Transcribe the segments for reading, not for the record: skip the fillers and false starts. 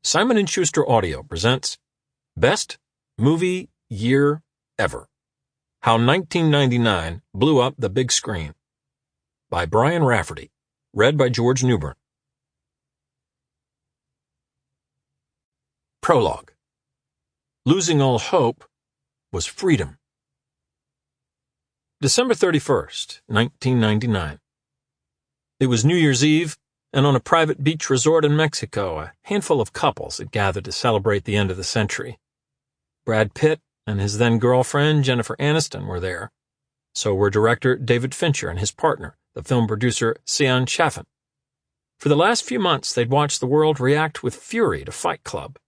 Simon & Schuster Audio presents Best Movie Year Ever: How 1999 Blew Up the Big Screen by Brian Raftery, read by George Newbern. Prologue. Losing all hope was freedom. December 31st, 1999. It was New Year's Eve, and on a private beach resort in Mexico, a handful of couples had gathered to celebrate the end of the century. Brad Pitt and his then-girlfriend Jennifer Aniston were there. So were director David Fincher and his partner, the film producer Sian Chaffin. For the last few months, they'd watched the world react with fury to Fight Club,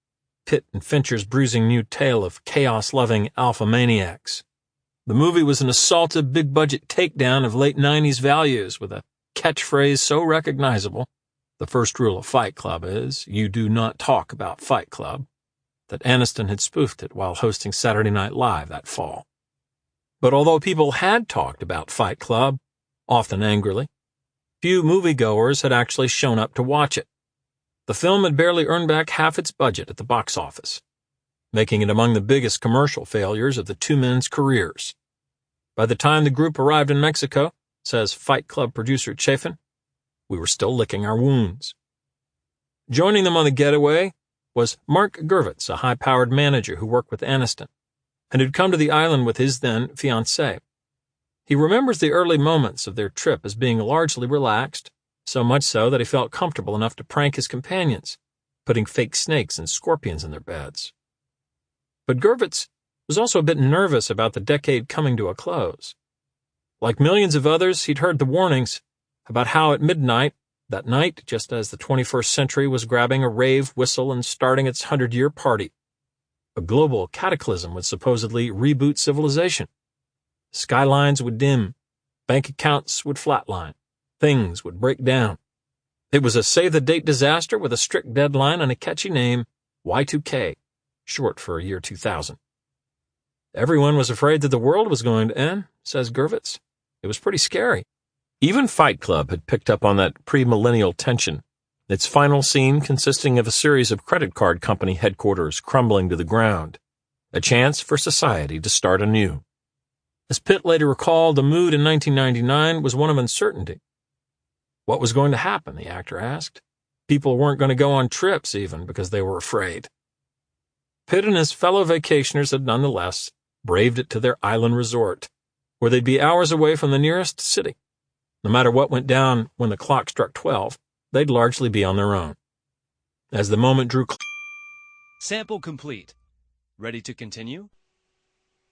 Pitt and Fincher's bruising new tale of chaos-loving alpha maniacs. The movie was an assaultive, big-budget takedown of late 90s values with a catchphrase so recognizable. The first rule of Fight Club is, you do not talk about Fight Club, that Aniston had spoofed it while hosting Saturday Night Live that fall. But although people had talked about Fight Club, often angrily, few moviegoers had actually shown up to watch it. The film had barely earned back half its budget at the box office, making it among the biggest commercial failures of the two men's careers. By the time the group arrived in Mexico, says Fight Club producer Chaffin, we were still licking our wounds. Joining them on the getaway was Mark Gervitz, a high-powered manager who worked with Aniston, and had come to the island with his then-fiancée. He remembers the early moments of their trip as being largely relaxed, so much so that he felt comfortable enough to prank his companions, putting fake snakes and scorpions in their beds. But Gervitz was also a bit nervous about the decade coming to a close. Like millions of others, he'd heard the warnings about how at midnight, that night, just as the 21st century was grabbing a rave whistle and starting its 100-year party, a global cataclysm would supposedly reboot civilization. Skylines would dim, bank accounts would flatline, things would break down. It was a save-the-date disaster with a strict deadline and a catchy name, Y2K, short for year 2000. Everyone was afraid that the world was going to end, says Gervitz. It was pretty scary. Even Fight Club had picked up on that pre-millennial tension, its final scene consisting of a series of credit card company headquarters crumbling to the ground, a chance for society to start anew. As Pitt later recalled, the mood in 1999 was one of uncertainty. What was going to happen, the actor asked. People weren't going to go on trips even because they were afraid. Pitt and his fellow vacationers had nonetheless braved it to their island resort, where they'd be hours away from the nearest city. No matter what went down when the clock struck 12, they'd largely be on their own. As the moment drew close. Sample complete. Ready to continue?